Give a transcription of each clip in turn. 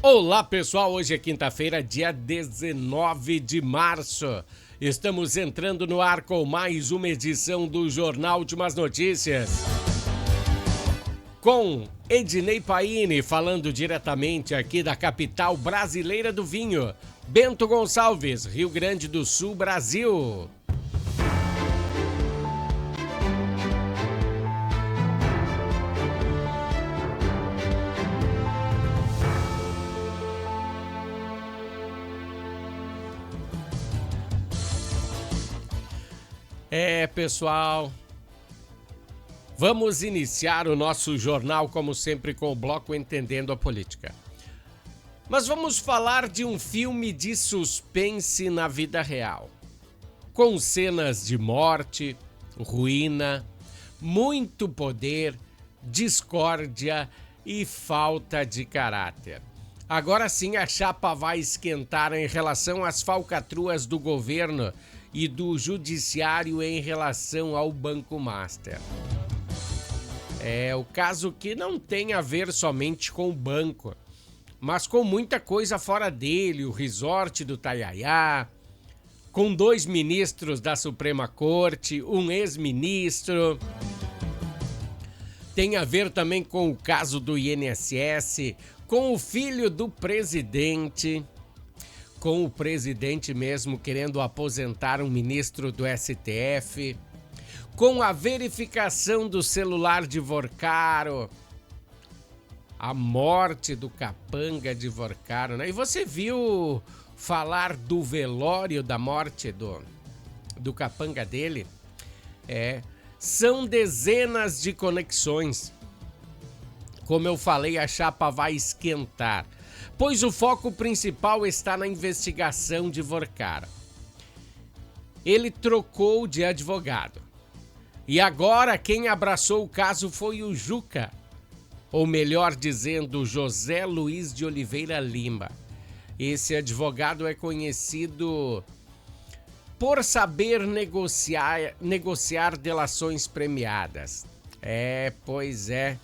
Olá pessoal, hoje é quinta-feira, dia 19 de março. Estamos entrando no ar com mais uma edição do Jornal Últimas Notícias. Com Ednei Paine falando diretamente aqui da capital brasileira do vinho, Bento Gonçalves, Rio Grande do Sul, Brasil. Pessoal, vamos iniciar o nosso jornal, como sempre, com o bloco Entendendo a Política. Mas vamos falar de um filme de suspense na vida real, com cenas de morte, ruína, muito poder, discórdia e falta de caráter. Agora sim a chapa vai esquentar em relação às falcatruas do governo e do judiciário em relação ao Banco Master. É o caso que não tem a ver somente com o banco, mas com muita coisa fora dele, o resort do Taiaiá, com 2 ministros da Suprema Corte, um ex-ministro. Tem a ver também com o caso do INSS, com o filho do presidente, com o presidente mesmo querendo aposentar um ministro do STF, com a verificação do celular de Vorcaro, a morte do capanga de Vorcaro, né? E você viu falar do velório da morte do capanga dele? São dezenas de conexões. Como eu falei, a chapa vai esquentar, pois o foco principal está na investigação de Vorcaro. Ele trocou de advogado. E agora quem abraçou o caso foi o Juca, ou melhor dizendo, José Luiz de Oliveira Lima. Esse advogado é conhecido por saber negociar delações premiadas. Pois é.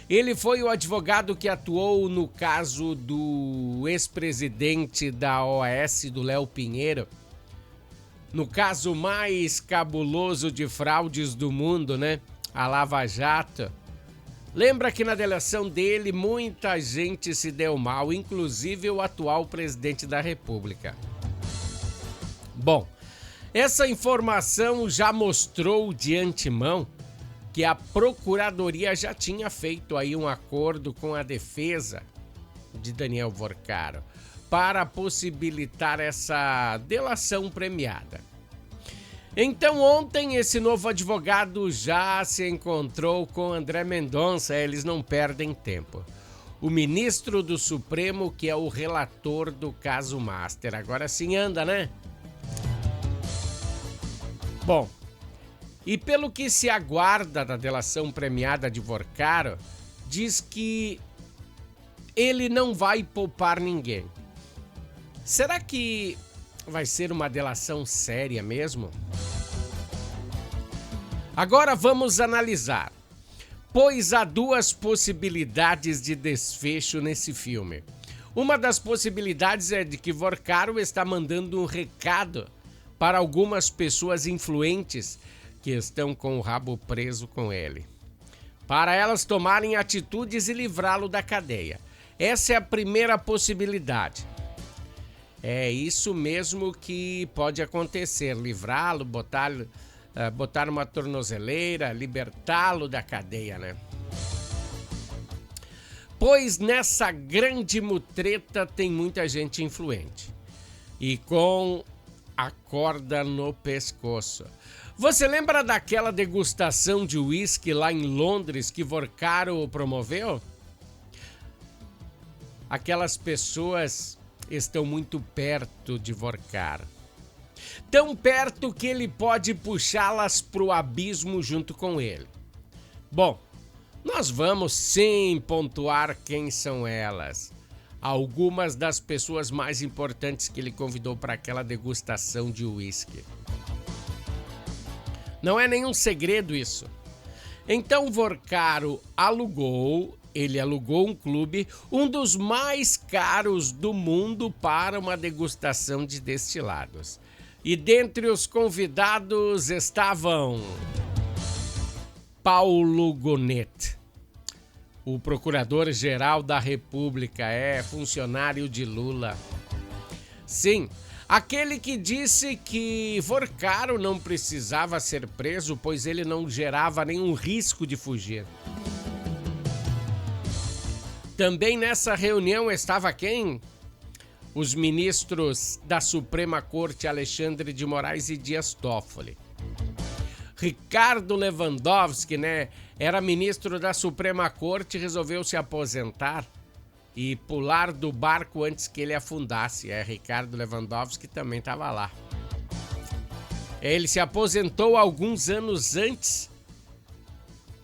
Ele foi o advogado que atuou no caso do ex-presidente da OAS, do Léo Pinheiro, no caso mais cabuloso de fraudes do mundo, né? A Lava Jato. Lembra que na delação dele muita gente se deu mal, inclusive o atual presidente da República. Bom, essa informação já mostrou de antemão que a Procuradoria já tinha feito aí um acordo com a defesa de Daniel Vorcaro para possibilitar essa delação premiada. Então ontem esse novo advogado já se encontrou com André Mendonça, eles não perdem tempo. O ministro do Supremo, que é o relator do caso Master. Agora sim anda, né? Bom, e pelo que se aguarda da delação premiada de Vorcaro, diz que ele não vai poupar ninguém. Será que vai ser uma delação séria mesmo? Agora vamos analisar, pois há 2 possibilidades de desfecho nesse filme. Uma das possibilidades é de que Vorcaro está mandando um recado para algumas pessoas influentes que estão com o rabo preso com ele, para elas tomarem atitudes e livrá-lo da cadeia. Essa é a primeira possibilidade. É isso mesmo que pode acontecer, livrá-lo, botar uma tornozeleira, libertá-lo da cadeia, né? Pois nessa grande mutreta tem muita gente influente e com a corda no pescoço. Você lembra daquela degustação de uísque lá em Londres que Vorcaro promoveu? Aquelas pessoas estão muito perto de Vorcaro. Tão perto que ele pode puxá-las para o abismo junto com ele. Bom, nós vamos sim pontuar quem são elas. Algumas das pessoas mais importantes que ele convidou para aquela degustação de uísque. Não é nenhum segredo isso. Então Vorcaro alugou ele alugou um clube, um dos mais caros do mundo, para uma degustação de destilados. E dentre os convidados estavam Paulo Gonet, o procurador-geral da República, funcionário de Lula. Sim, aquele que disse que Vorcaro não precisava ser preso, pois ele não gerava nenhum risco de fugir. Também nessa reunião estava quem? Os ministros da Suprema Corte, Alexandre de Moraes e Dias Toffoli. Ricardo Lewandowski, era ministro da Suprema Corte, resolveu se aposentar e pular do barco antes que ele afundasse. Ricardo Lewandowski também estava lá. Ele se aposentou alguns anos antes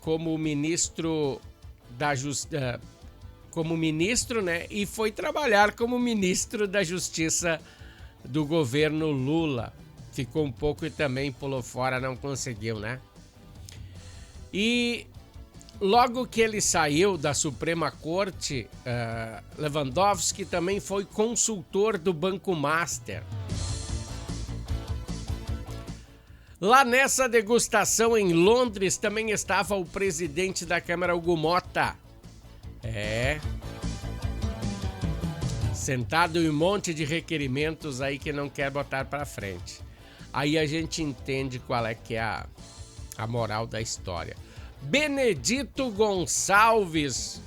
como ministro da Justiça, e foi trabalhar como ministro da Justiça do governo Lula. Ficou um pouco e também pulou fora, não conseguiu, E logo que ele saiu da Suprema Corte, Lewandowski também foi consultor do Banco Master. Lá nessa degustação em Londres também estava o presidente da Câmara, Hugo Mota. Sentado em um monte de requerimentos aí que não quer botar pra frente. Aí a gente entende qual é que é a moral da história. Benedito Gonçalves,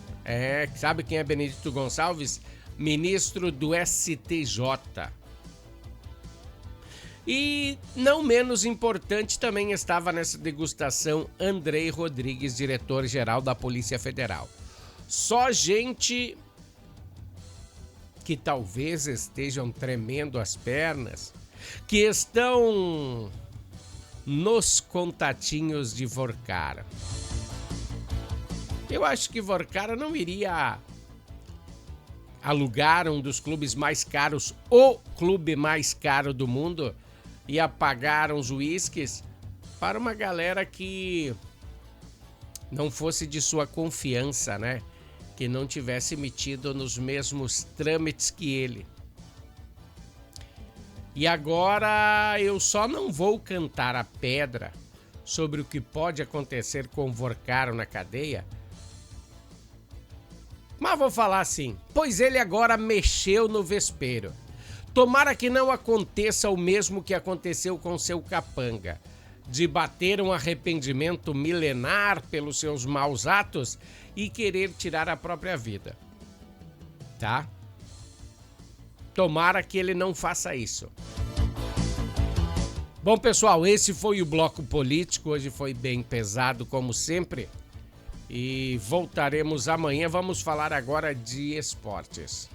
sabe quem é Benedito Gonçalves? Ministro do STJ. E não menos importante, também estava nessa degustação Andrei Rodrigues, diretor-geral da Polícia Federal. Só gente que talvez estejam tremendo as pernas, que estão nos contatinhos de Vorcaro. Eu acho que Vorcaro não iria alugar um dos clubes mais caros, o clube mais caro do mundo, e pagar uns uísques para uma galera que não fosse de sua confiança, que não tivesse metido nos mesmos trâmites que ele. E agora eu só não vou cantar a pedra sobre o que pode acontecer com Vorcaro na cadeia, mas vou falar assim, pois ele agora mexeu no vespeiro. Tomara que não aconteça o mesmo que aconteceu com seu capanga, de bater um arrependimento milenar pelos seus maus atos e querer tirar a própria vida, tá? Tomara que ele não faça isso. Bom, pessoal, esse foi o Bloco Político. Hoje foi bem pesado, como sempre. E voltaremos amanhã. Vamos falar agora de esportes.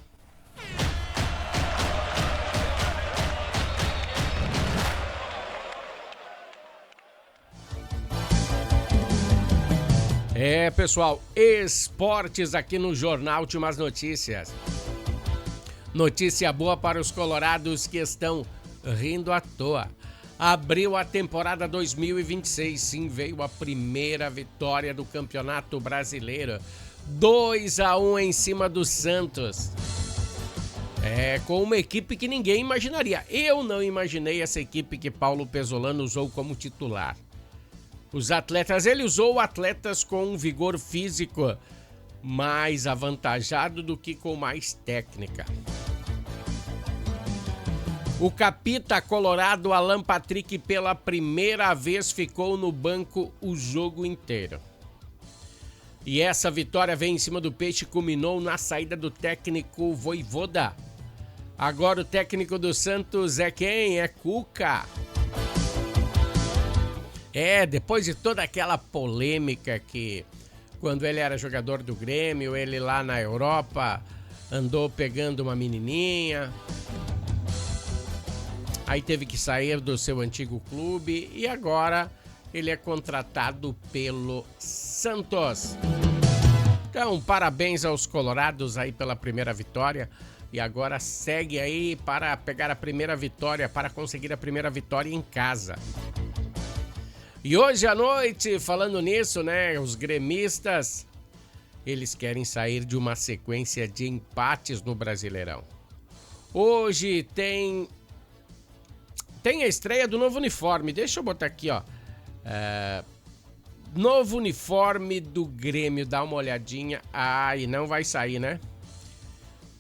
Pessoal, esportes aqui no Jornal Últimas Notícias. Notícia boa para os colorados que estão rindo à toa. Abriu a temporada 2026, sim, veio a primeira vitória do Campeonato Brasileiro. 2-1 em cima do Santos. Com uma equipe que ninguém imaginaria. Eu não imaginei essa equipe que Paulo Pesolano usou como titular. Os atletas, ele usou atletas com um vigor físico mais avantajado do que com mais técnica. O capita colorado Alan Patrick pela primeira vez ficou no banco o jogo inteiro. E essa vitória vem em cima do Peixe e culminou na saída do técnico Vojvoda. Agora o técnico do Santos é quem? É Cuca. Depois de toda aquela polêmica que quando ele era jogador do Grêmio, ele lá na Europa andou pegando uma menininha. Aí teve que sair do seu antigo clube e agora ele é contratado pelo Santos. Então, parabéns aos colorados aí pela primeira vitória. E agora segue aí para pegar a primeira vitória, para conseguir a primeira vitória em casa. E hoje à noite, falando nisso, os gremistas eles querem sair de uma sequência de empates no Brasileirão. Hoje tem a estreia do novo uniforme. Deixa eu botar aqui, ó. Novo uniforme do Grêmio. Dá uma olhadinha. E não vai sair, né?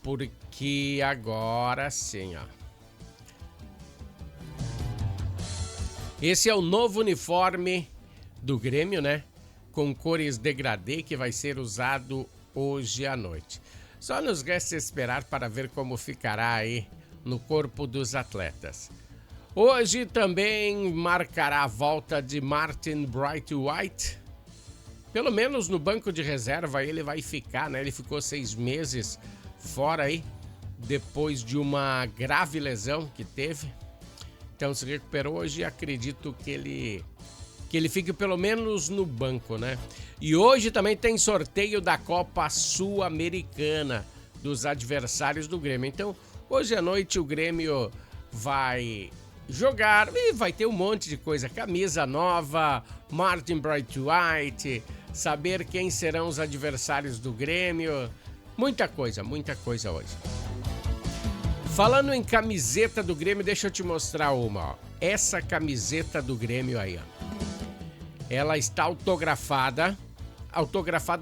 Porque agora sim, ó. Esse é o novo uniforme do Grêmio, né? Com cores degradê que vai ser usado hoje à noite. Só nos resta esperar para ver como ficará aí no corpo dos atletas. Hoje também marcará a volta de Martin Braithwaite. Pelo menos no banco de reserva ele vai ficar, né? Ele ficou 6 meses fora aí, depois de uma grave lesão que teve. Então se recuperou hoje e acredito que ele fique pelo menos no banco, né? E hoje também tem sorteio da Copa Sul-Americana dos adversários do Grêmio. Então, hoje à noite o Grêmio vai jogar e vai ter um monte de coisa. Camisa nova, Martin Braithwaite, saber quem serão os adversários do Grêmio. Muita coisa hoje. Falando em camiseta do Grêmio, deixa eu te mostrar uma, ó. Essa camiseta do Grêmio aí, ó. Ela está autografada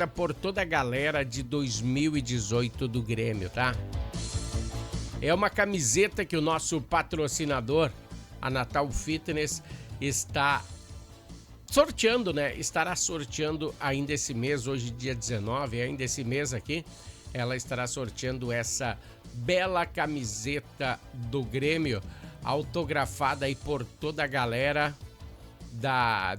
por toda a galera de 2018 do Grêmio, tá? É uma camiseta que o nosso patrocinador, a Natal Fitness, está sorteando, né? Estará sorteando ainda esse mês, hoje dia 19, ainda esse mês aqui, ela estará sorteando essa bela camiseta do Grêmio, autografada aí por toda a galera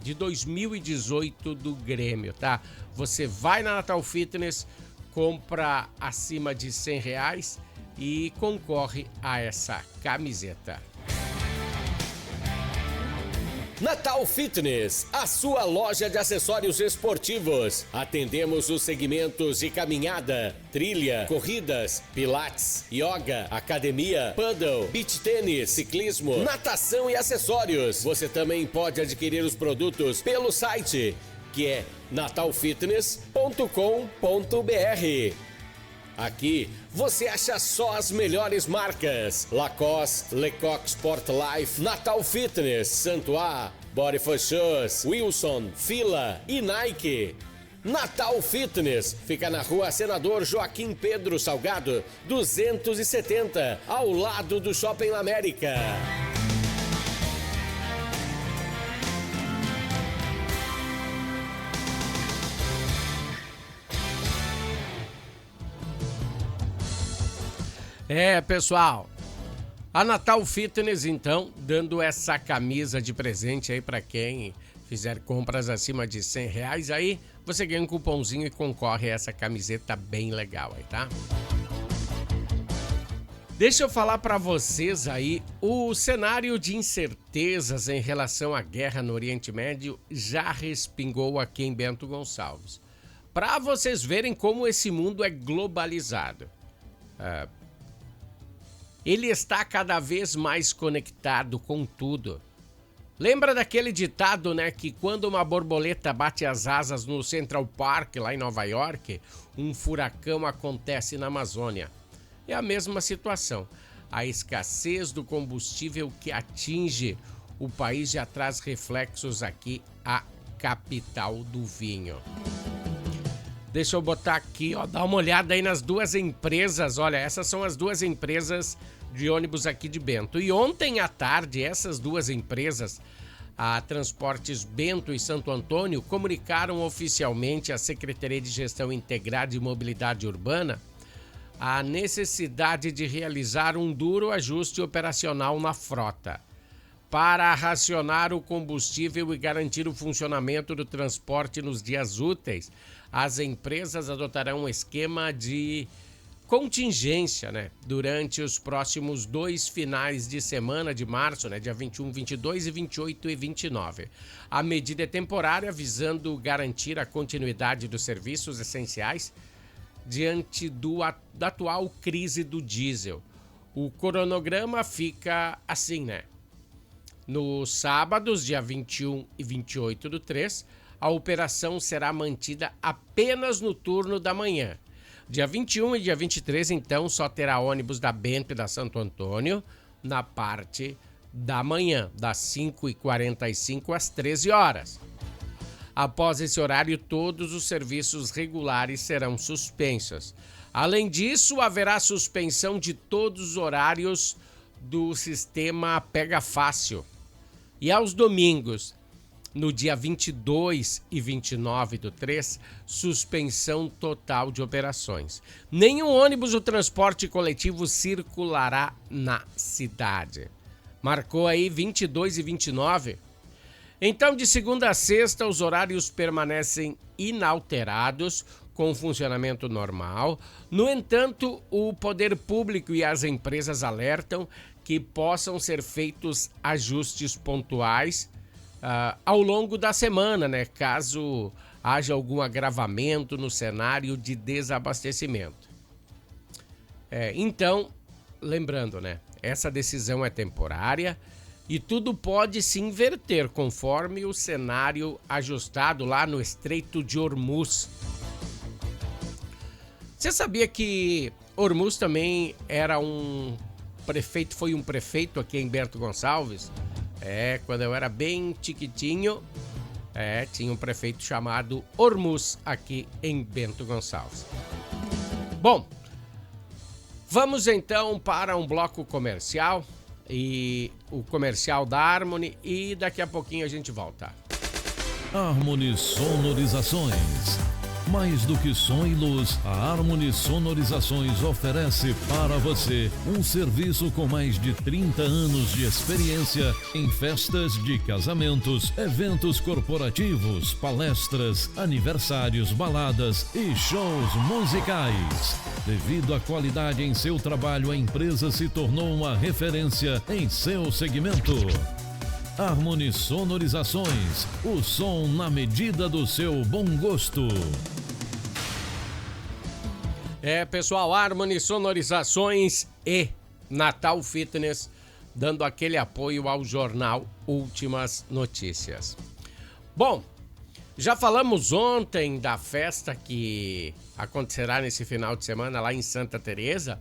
de 2018 do Grêmio, tá? Você vai na Natal Fitness, compra acima de R$100 e concorre a essa camiseta. Natal Fitness, a sua loja de acessórios esportivos. Atendemos os segmentos de caminhada, trilha, corridas, pilates, yoga, academia, paddle, beach tênis, ciclismo, natação e acessórios. Você também pode adquirir os produtos pelo site, que é natalfitness.com.br. Aqui você acha só as melhores marcas: Lacoste, Lecoq Sport Life, Natal Fitness, Santois, Body for Shoes, Wilson, Fila e Nike. Natal Fitness fica na rua Senador Joaquim Pedro Salgado, 270, ao lado do Shopping América. Pessoal, a Natal Fitness, então, dando essa camisa de presente aí para quem fizer compras acima de R$100, aí você ganha um cupomzinho e concorre a essa camiseta bem legal aí, tá? Deixa eu falar para vocês aí, o cenário de incertezas em relação à guerra no Oriente Médio já respingou aqui em Bento Gonçalves. Para vocês verem como esse mundo é globalizado. Ele está cada vez mais conectado com tudo. Lembra daquele ditado, né, que quando uma borboleta bate as asas no Central Park, lá em Nova York, um furacão acontece na Amazônia? É a mesma situação. A escassez do combustível que atinge o país já traz reflexos aqui, a capital do vinho. Deixa eu botar aqui, ó, dá uma olhada aí nas duas empresas. Olha, essas são as duas empresas de ônibus aqui de Bento. E ontem à tarde, essas duas empresas, a Transportes Bento e Santo Antônio, comunicaram oficialmente à Secretaria de Gestão Integrada e Mobilidade Urbana a necessidade de realizar um duro ajuste operacional na frota para racionar o combustível e garantir o funcionamento do transporte nos dias úteis. As empresas adotarão um esquema de contingência, né, durante os próximos 2 finais de semana de março, né, dia 21, 22 e 28 e 29. A medida é temporária, visando garantir a continuidade dos serviços essenciais diante da atual crise do diesel. O cronograma fica assim, né? Nos sábados, dia 21 e 28 do 3, a operação será mantida apenas no turno da manhã. Dia 21 e dia 23, então, só terá ônibus da Bento e da Santo Antônio na parte da manhã, das 5h45 às 13 horas. Após esse horário, todos os serviços regulares serão suspensos. Além disso, haverá suspensão de todos os horários do sistema Pega Fácil. E aos domingos, no dia 22 e 29 do 3, suspensão total de operações. Nenhum ônibus do transporte coletivo circulará na cidade. Marcou aí 22 e 29? Então, de segunda a sexta, os horários permanecem inalterados, com funcionamento normal. No entanto, o poder público e as empresas alertam que possam ser feitos ajustes pontuais ao longo da semana, né? Caso haja algum agravamento no cenário de desabastecimento. Então, lembrando, né? Essa decisão é temporária e tudo pode se inverter conforme o cenário ajustado lá no Estreito de Hormuz. Você sabia que Hormuz também era foi um prefeito aqui em Bento Gonçalves? Quando eu era bem chiquitinho, tinha um prefeito chamado Hormuz aqui em Bento Gonçalves. Bom, vamos então para um bloco comercial, e o comercial da Harmony, e daqui a pouquinho a gente volta. Harmony Sonorizações. Mais do que som e luz, a Harmony Sonorizações oferece para você um serviço com mais de 30 anos de experiência em festas de casamentos, eventos corporativos, palestras, aniversários, baladas e shows musicais. Devido à qualidade em seu trabalho, a empresa se tornou uma referência em seu segmento. Harmony Sonorizações, o som na medida do seu bom gosto. Pessoal, Harmony Sonorizações e Natal Fitness, dando aquele apoio ao jornal Últimas Notícias. Bom, já falamos ontem da festa que acontecerá nesse final de semana lá em Santa Teresa,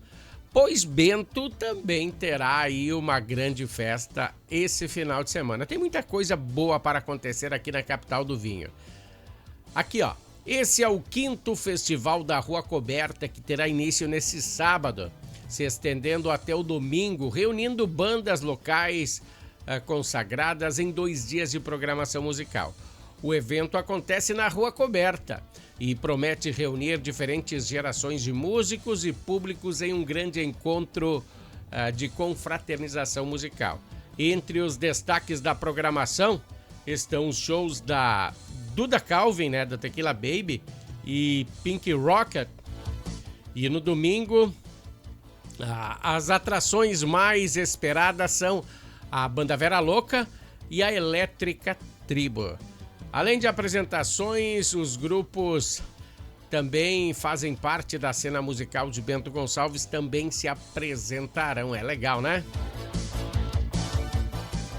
pois Bento também terá aí uma grande festa esse final de semana. Tem muita coisa boa para acontecer aqui na capital do vinho. Aqui, ó, esse é o 5º Festival da Rua Coberta, que terá início nesse sábado, se estendendo até o domingo, reunindo bandas locais consagradas em 2 dias de programação musical. O evento acontece na Rua Coberta e promete reunir diferentes gerações de músicos e públicos em um grande encontro de confraternização musical. Entre os destaques da programação estão os shows da Duda Calvin, né, da Tequila Baby, e Pink Rocket. E no domingo, as atrações mais esperadas são a Banda Vera Louca e a Elétrica Tribo. Além de apresentações, os grupos também fazem parte da cena musical de Bento Gonçalves, também se apresentarão. É legal, né?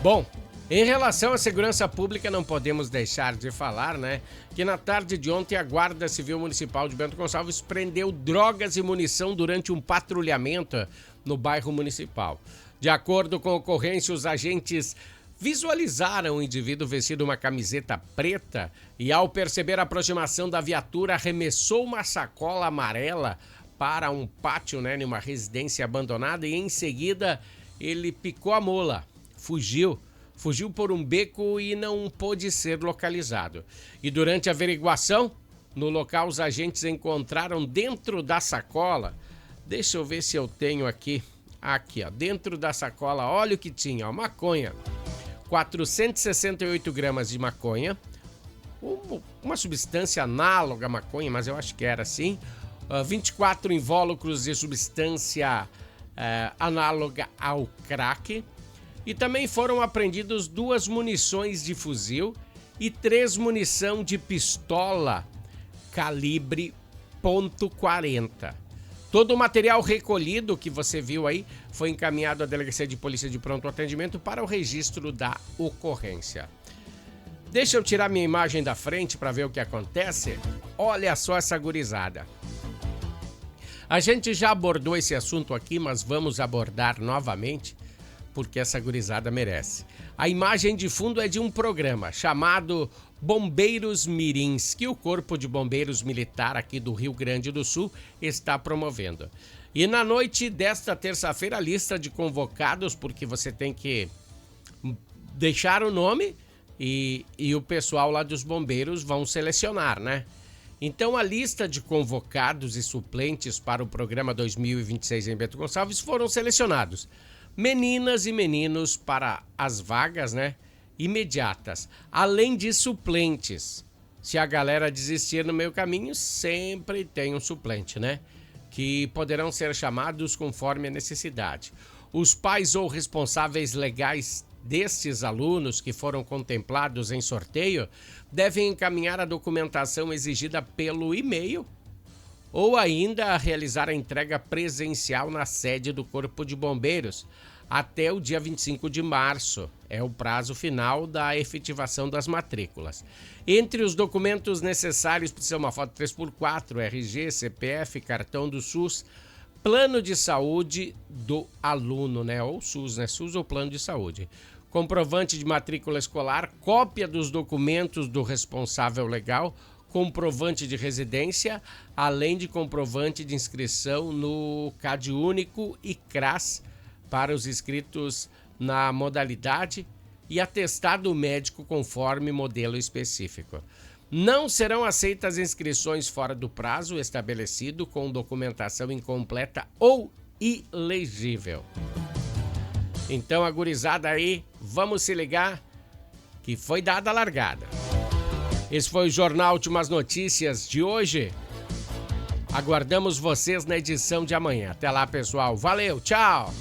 Bom, em relação à segurança pública, não podemos deixar de falar, né, que na tarde de ontem a Guarda Civil Municipal de Bento Gonçalves prendeu drogas e munição durante um patrulhamento no bairro municipal. De acordo com a ocorrência, os agentes visualizaram um indivíduo vestido uma camiseta preta e, ao perceber a aproximação da viatura, arremessou uma sacola amarela para um pátio, né, em uma residência abandonada, e em seguida ele picou a mola, fugiu por um beco e não pôde ser localizado. E durante a averiguação, no local os agentes encontraram dentro da sacola, deixa eu ver se eu tenho aqui, ó, dentro da sacola, olha o que tinha, ó, maconha, 468 gramas de maconha, uma substância análoga à maconha, mas eu acho que era assim, 24 invólucros de substância análoga ao crack. E também foram apreendidos 2 munições de fuzil e 3 munição de pistola calibre .40. Todo o material recolhido que você viu aí foi encaminhado à Delegacia de Polícia de Pronto Atendimento para o registro da ocorrência. Deixa eu tirar minha imagem da frente para ver o que acontece. Olha só essa gurizada. A gente já abordou esse assunto aqui, mas vamos abordar novamente, porque essa gurizada merece. A imagem de fundo é de um programa chamado Bombeiros Mirins, que o Corpo de Bombeiros Militar aqui do Rio Grande do Sul está promovendo. E na noite desta terça-feira, a lista de convocados, porque você tem que deixar o nome e o pessoal lá dos bombeiros vão selecionar, né? Então, a lista de convocados e suplentes para o programa 2026 em Bento Gonçalves foram selecionados. Meninas e meninos para as vagas, né, imediatas, além de suplentes. Se a galera desistir no meio caminho, sempre tem um suplente, né, que poderão ser chamados conforme a necessidade. Os pais ou responsáveis legais destes alunos que foram contemplados em sorteio devem encaminhar a documentação exigida pelo e-mail ou ainda realizar a entrega presencial na sede do Corpo de Bombeiros até o dia 25 de março. É o prazo final da efetivação das matrículas. Entre os documentos necessários precisa uma foto 3x4, RG, CPF, cartão do SUS, plano de saúde do aluno, né? Ou SUS, né? SUS ou plano de saúde. Comprovante de matrícula escolar, cópia dos documentos do responsável legal, comprovante de residência, além de comprovante de inscrição no CadÚnico e CRAS para os inscritos na modalidade e atestado médico conforme modelo específico. Não serão aceitas inscrições fora do prazo estabelecido com documentação incompleta ou ilegível. Então, a gurizada aí, vamos se ligar que foi dada a largada. Esse foi o Jornal Últimas Notícias de hoje. Aguardamos vocês na edição de amanhã. Até lá, pessoal. Valeu, tchau!